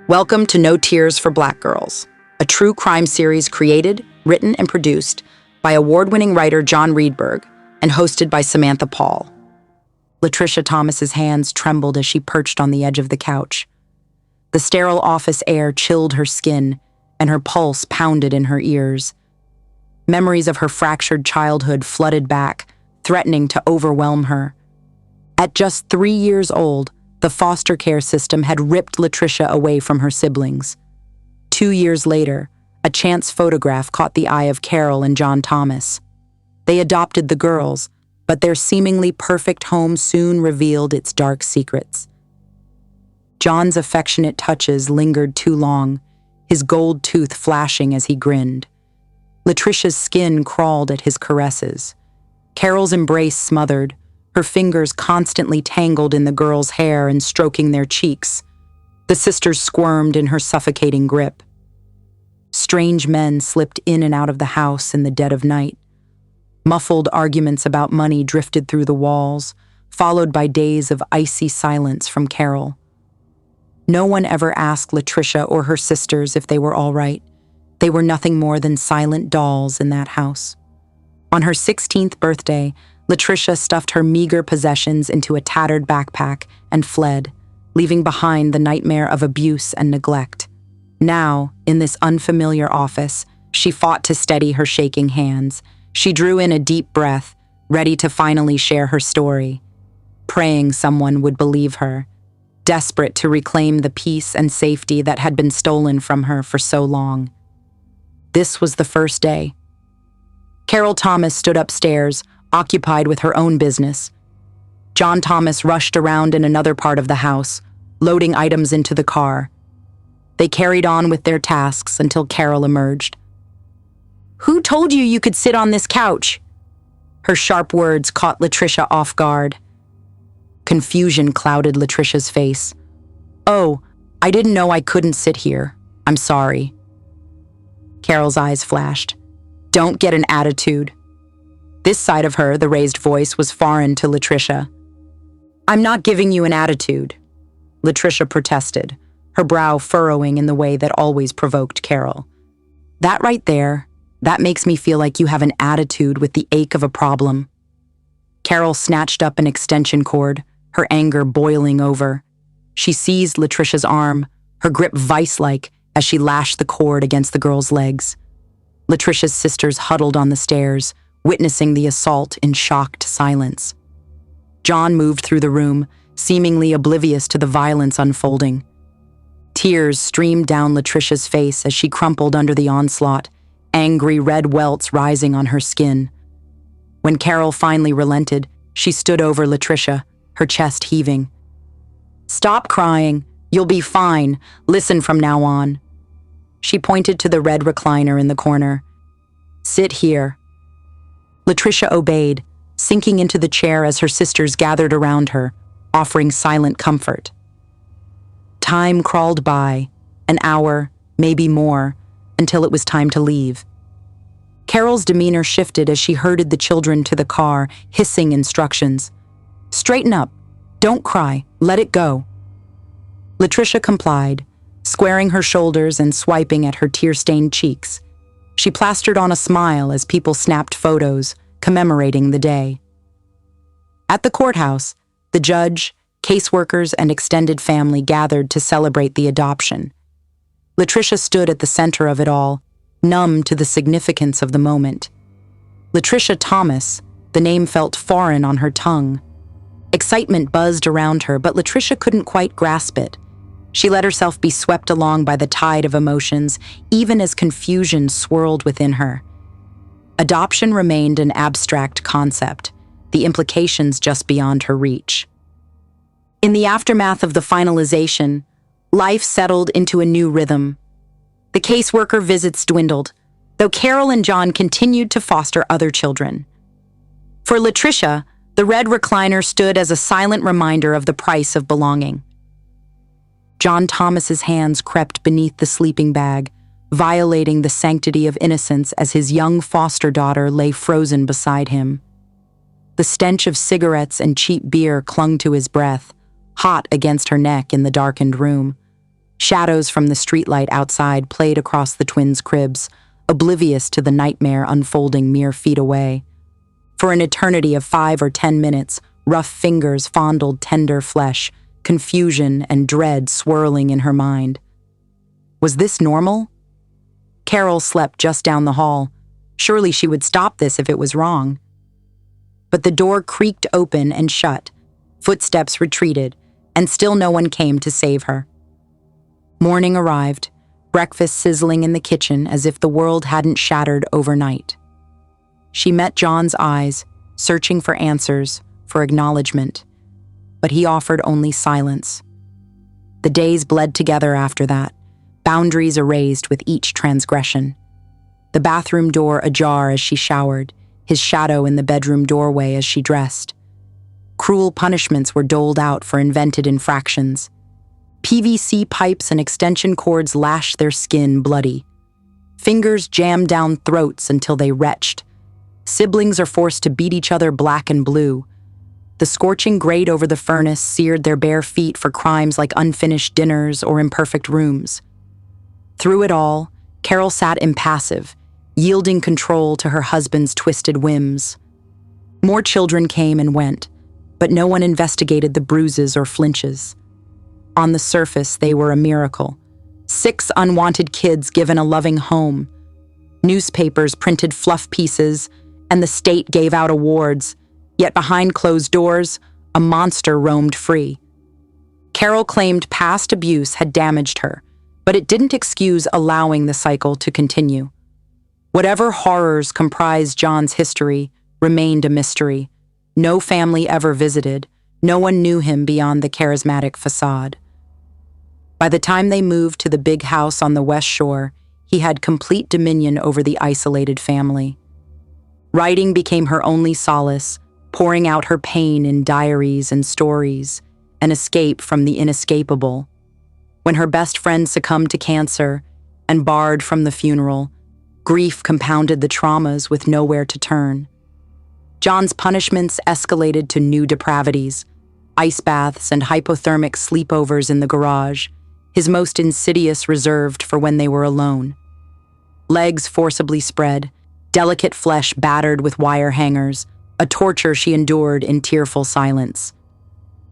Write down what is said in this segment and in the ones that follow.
Welcome to No Tears for Black Girls, a true crime series created, written, and produced by award-winning writer John Reedburg and hosted by Samantha Paul. LaTrecia Thomas's hands trembled as she perched on the edge of the couch. The sterile office air chilled her skin, and her pulse pounded in her ears. Memories of her fractured childhood flooded back, threatening to overwhelm her. At just 3 years old, the foster care system had ripped LaTrecia away from her siblings. 2 years later, a chance photograph caught the eye of Carol and John Thomas. They adopted the girls, but their seemingly perfect home soon revealed its dark secrets. John's affectionate touches lingered too long, his gold tooth flashing as he grinned. LaTrecia's skin crawled at his caresses. Carol's embrace smothered, her fingers constantly tangled in the girls' hair and stroking their cheeks. The sisters squirmed in her suffocating grip. Strange men slipped in and out of the house in the dead of night. Muffled arguments about money drifted through the walls, followed by days of icy silence from Carol. No one ever asked LaTrecia or her sisters if they were all right. They were nothing more than silent dolls in that house. On her 16th birthday, LaTrecia stuffed her meager possessions into a tattered backpack and fled, leaving behind the nightmare of abuse and neglect. Now, in this unfamiliar office, she fought to steady her shaking hands. She drew in a deep breath, ready to finally share her story, praying someone would believe her, desperate to reclaim the peace and safety that had been stolen from her for so long. This was the first day. Carol Thomas stood upstairs, occupied with her own business. John Thomas rushed around in another part of the house, loading items into the car. They carried on with their tasks until Carol emerged. "Who told you you could sit on this couch?" Her sharp words caught LaTrecia off guard. Confusion clouded LaTrecia's face. "Oh, I didn't know I couldn't sit here. I'm sorry." Carol's eyes flashed. "Don't get an attitude." This side of her, the raised voice, was foreign to LaTrecia. "I'm not giving you an attitude," LaTrecia protested, her brow furrowing in the way that always provoked Carol. "That right there, that makes me feel like you have an attitude with the ache of a problem." Carol snatched up an extension cord, her anger boiling over. She seized LaTrecia's arm, her grip vice-like as she lashed the cord against the girl's legs. LaTrecia's sisters huddled on the stairs, witnessing the assault in shocked silence. John moved through the room, seemingly oblivious to the violence unfolding. Tears streamed down LaTrecia's face as she crumpled under the onslaught, angry red welts rising on her skin. When Carol finally relented, she stood over LaTrecia, her chest heaving. "Stop crying. You'll be fine. Listen from now on." She pointed to the red recliner in the corner. "Sit here." LaTrecia obeyed, sinking into the chair as her sisters gathered around her, offering silent comfort. Time crawled by, an hour, maybe more, until it was time to leave. Carol's demeanor shifted as she herded the children to the car, hissing instructions. "Straighten up. Don't cry. Let it go." LaTrecia complied, squaring her shoulders and swiping at her tear-stained cheeks. She plastered on a smile as people snapped photos, commemorating the day. At the courthouse, the judge, caseworkers, and extended family gathered to celebrate the adoption. LaTrecia stood at the center of it all, numb to the significance of the moment. LaTrecia Thomas, the name felt foreign on her tongue. Excitement buzzed around her, but LaTrecia couldn't quite grasp it. She let herself be swept along by the tide of emotions, even as confusion swirled within her. Adoption remained an abstract concept, the implications just beyond her reach. In the aftermath of the finalization, life settled into a new rhythm. The caseworker visits dwindled, though Carol and John continued to foster other children. For LaTrecia, the red recliner stood as a silent reminder of the price of belonging. John Thomas's hands crept beneath the sleeping bag, violating the sanctity of innocence as his young foster daughter lay frozen beside him. The stench of cigarettes and cheap beer clung to his breath, hot against her neck in the darkened room. Shadows from the streetlight outside played across the twins' cribs, oblivious to the nightmare unfolding mere feet away. For an eternity of 5 or 10 minutes, rough fingers fondled tender flesh, confusion and dread swirling in her mind. Was this normal? Carol slept just down the hall. Surely she would stop this if it was wrong. But the door creaked open and shut. Footsteps retreated, and still no one came to save her. Morning arrived, breakfast sizzling in the kitchen as if the world hadn't shattered overnight. She met John's eyes, searching for answers, for acknowledgement, but he offered only silence. The days bled together after that, boundaries erased with each transgression. The bathroom door ajar as she showered, his shadow in the bedroom doorway as she dressed. Cruel punishments were doled out for invented infractions. PVC pipes and extension cords lashed their skin bloody. Fingers jammed down throats until they retched. Siblings are forced to beat each other black and blue. The scorching grate over the furnace seared their bare feet for crimes like unfinished dinners or imperfect rooms. Through it all, Carol sat impassive, yielding control to her husband's twisted whims. More children came and went, but no one investigated the bruises or flinches. On the surface, they were a miracle. 6 unwanted kids given a loving home. Newspapers printed fluff pieces, and the state gave out awards, yet behind closed doors, a monster roamed free. Carol claimed past abuse had damaged her, but it didn't excuse allowing the cycle to continue. Whatever horrors comprised John's history remained a mystery. No family ever visited. No one knew him beyond the charismatic facade. By the time they moved to the big house on the West Shore, he had complete dominion over the isolated family. Writing became her only solace, pouring out her pain in diaries and stories, an escape from the inescapable. When her best friend succumbed to cancer and barred from the funeral, grief compounded the traumas with nowhere to turn. John's punishments escalated to new depravities, ice baths and hypothermic sleepovers in the garage, his most insidious reserved for when they were alone. Legs forcibly spread, delicate flesh battered with wire hangers, a torture she endured in tearful silence.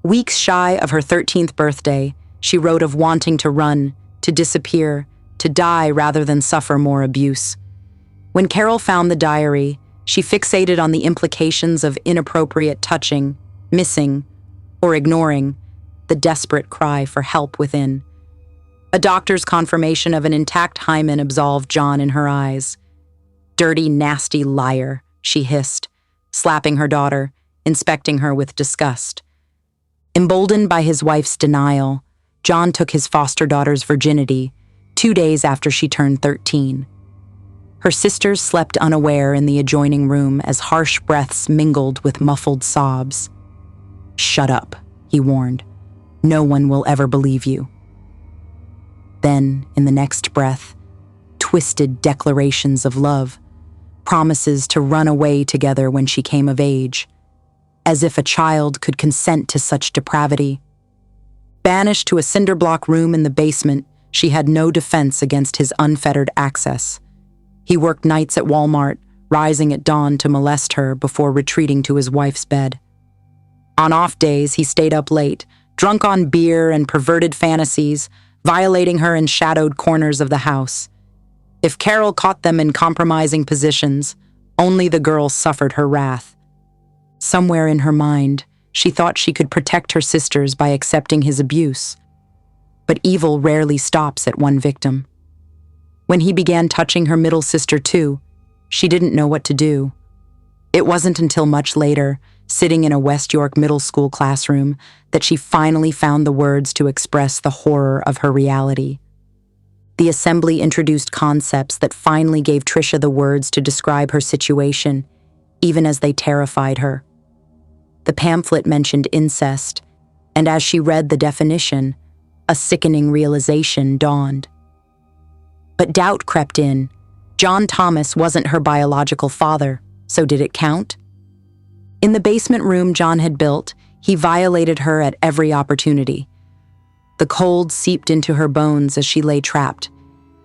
Weeks shy of her 13th birthday, she wrote of wanting to run, to disappear, to die rather than suffer more abuse. When Carol found the diary, she fixated on the implications of inappropriate touching, missing, or ignoring, the desperate cry for help within. A doctor's confirmation of an intact hymen absolved John in her eyes. "Dirty, nasty liar," she hissed, slapping her daughter, inspecting her with disgust. Emboldened by his wife's denial, John took his foster daughter's virginity 2 days after she turned 13. Her sisters slept unaware in the adjoining room as harsh breaths mingled with muffled sobs. "Shut up," he warned. "No one will ever believe you." Then, in the next breath, twisted declarations of love, promises to run away together when she came of age, as if a child could consent to such depravity. Banished to a cinder-block room in the basement, she had no defense against his unfettered access. He worked nights at Walmart, rising at dawn to molest her before retreating to his wife's bed. On off days, he stayed up late, drunk on beer and perverted fantasies, violating her in shadowed corners of the house. If Carol caught them in compromising positions, only the girl suffered her wrath. Somewhere in her mind, she thought she could protect her sisters by accepting his abuse. But evil rarely stops at one victim. When he began touching her middle sister too, she didn't know what to do. It wasn't until much later, sitting in a West York middle school classroom, that she finally found the words to express the horror of her reality. The assembly introduced concepts that finally gave Tricia the words to describe her situation, even as they terrified her. The pamphlet mentioned incest, and as she read the definition, a sickening realization dawned. But doubt crept in. John Thomas wasn't her biological father, so did it count? In the basement room John had built, he violated her at every opportunity. The cold seeped into her bones as she lay trapped,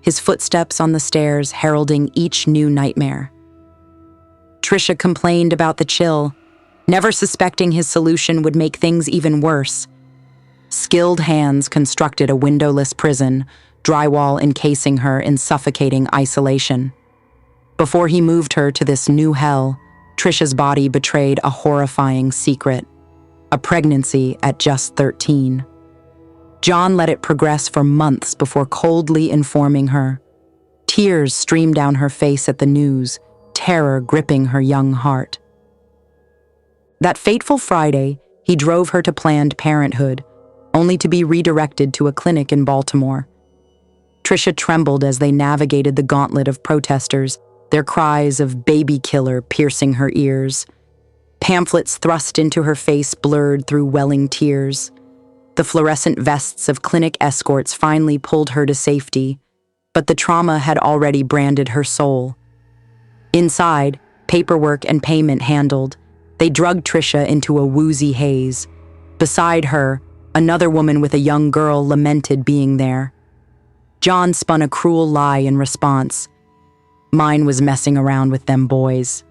his footsteps on the stairs heralding each new nightmare. Tricia complained about the chill, never suspecting his solution would make things even worse. Skilled hands constructed a windowless prison, drywall encasing her in suffocating isolation. Before he moved her to this new hell, Tricia's body betrayed a horrifying secret: a pregnancy at just 13. John let it progress for months before coldly informing her. Tears streamed down her face at the news, terror gripping her young heart. That fateful Friday, he drove her to Planned Parenthood, only to be redirected to a clinic in Baltimore. Tricia trembled as they navigated the gauntlet of protesters, their cries of "baby killer" piercing her ears. Pamphlets thrust into her face blurred through welling tears. The fluorescent vests of clinic escorts finally pulled her to safety, but the trauma had already branded her soul. Inside, paperwork and payment handled, they drugged Tricia into a woozy haze. Beside her, another woman with a young girl lamented being there. John spun a cruel lie in response. Mine was messing around with them boys.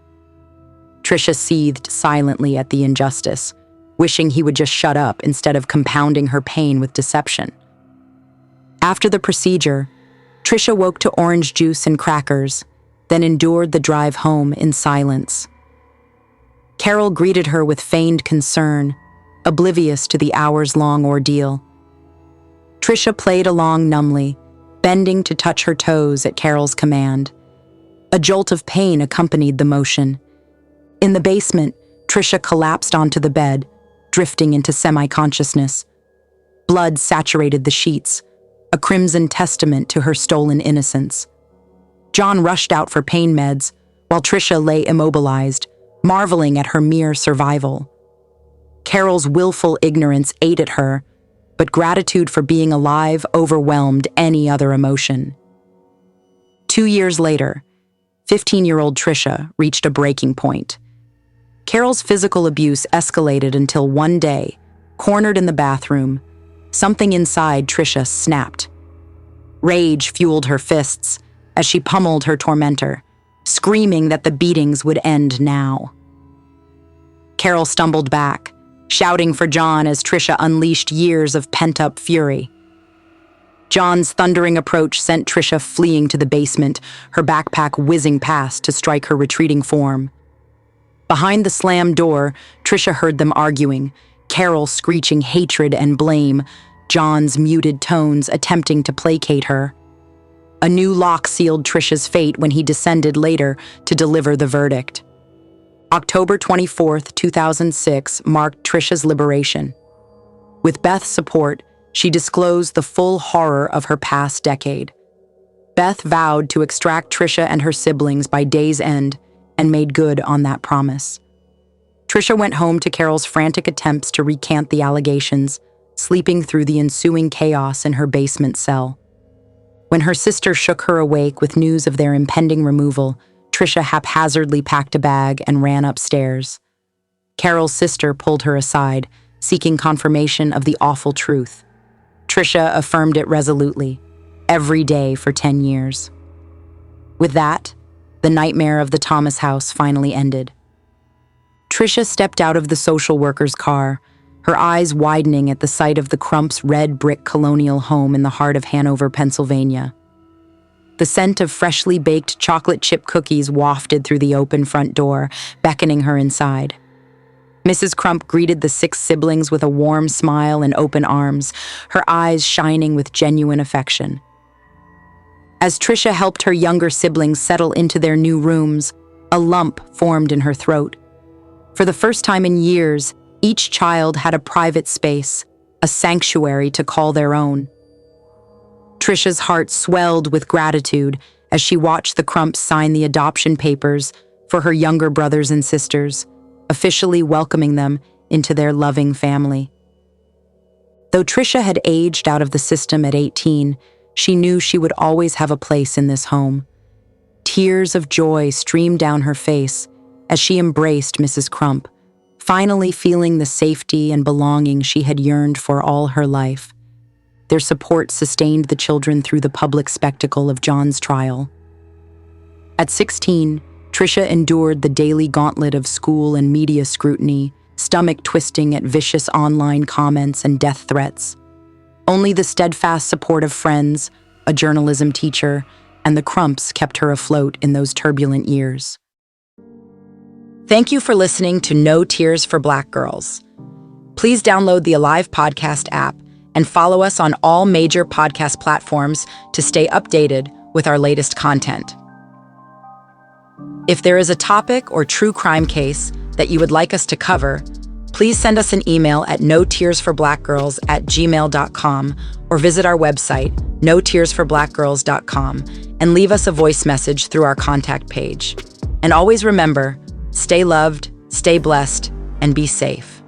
Tricia seethed silently at the injustice, wishing he would just shut up instead of compounding her pain with deception. After the procedure, Tricia woke to orange juice and crackers, then endured the drive home in silence. Carol greeted her with feigned concern, oblivious to the hours-long ordeal. Tricia played along numbly, bending to touch her toes at Carol's command. A jolt of pain accompanied the motion. In the basement, Tricia collapsed onto the bed, drifting into semi-consciousness. Blood saturated the sheets, a crimson testament to her stolen innocence. John rushed out for pain meds, while Tricia lay immobilized, marveling at her mere survival. Carol's willful ignorance ate at her, but gratitude for being alive overwhelmed any other emotion. 2 years later, 15-year-old Tricia reached a breaking point. Carol's physical abuse escalated until one day, cornered in the bathroom, something inside Tricia snapped. Rage fueled her fists as she pummeled her tormentor, screaming that the beatings would end now. Carol stumbled back, shouting for John as Tricia unleashed years of pent-up fury. John's thundering approach sent Tricia fleeing to the basement, her backpack whizzing past to strike her retreating form. Behind the slammed door, Tricia heard them arguing, Carol screeching hatred and blame, John's muted tones attempting to placate her. A new lock sealed Tricia's fate when he descended later to deliver the verdict. October 24, 2006 marked Tricia's liberation. With Beth's support, she disclosed the full horror of her past decade. Beth vowed to extract Tricia and her siblings by day's end and made good on that promise. Tricia went home to Carol's frantic attempts to recant the allegations, sleeping through the ensuing chaos in her basement cell. When her sister shook her awake with news of their impending removal, Tricia haphazardly packed a bag and ran upstairs. Carol's sister pulled her aside, seeking confirmation of the awful truth. Tricia affirmed it resolutely, every day for 10 years. With that, the nightmare of the Thomas house finally ended. Tricia stepped out of the social worker's car, her eyes widening at the sight of the Crumps' red brick colonial home in the heart of Hanover, Pennsylvania. The scent of freshly baked chocolate chip cookies wafted through the open front door, beckoning her inside. Mrs. Crump greeted the 6 siblings with a warm smile and open arms, her eyes shining with genuine affection. As Tricia helped her younger siblings settle into their new rooms, a lump formed in her throat. For the first time in years, each child had a private space, a sanctuary to call their own. Tricia's heart swelled with gratitude as she watched the Crumps sign the adoption papers for her younger brothers and sisters, officially welcoming them into their loving family. Though Tricia had aged out of the system at 18, she knew she would always have a place in this home. Tears of joy streamed down her face as she embraced Mrs. Crump, finally feeling the safety and belonging she had yearned for all her life. Their support sustained the children through the public spectacle of John's trial. At 16, Tricia endured the daily gauntlet of school and media scrutiny, stomach twisting at vicious online comments and death threats. Only the steadfast support of friends, a journalism teacher, and the Crumps kept her afloat in those turbulent years. Thank you for listening to No Tears for Black Girls. Please download the Alive Podcast app and follow us on all major podcast platforms to stay updated with our latest content. If there is a topic or true crime case that you would like us to cover, please send us an email at notearsforblackgirls@gmail.com or visit our website, notearsforblackgirls.com, and leave us a voice message through our contact page. And always remember, stay loved, stay blessed, and be safe.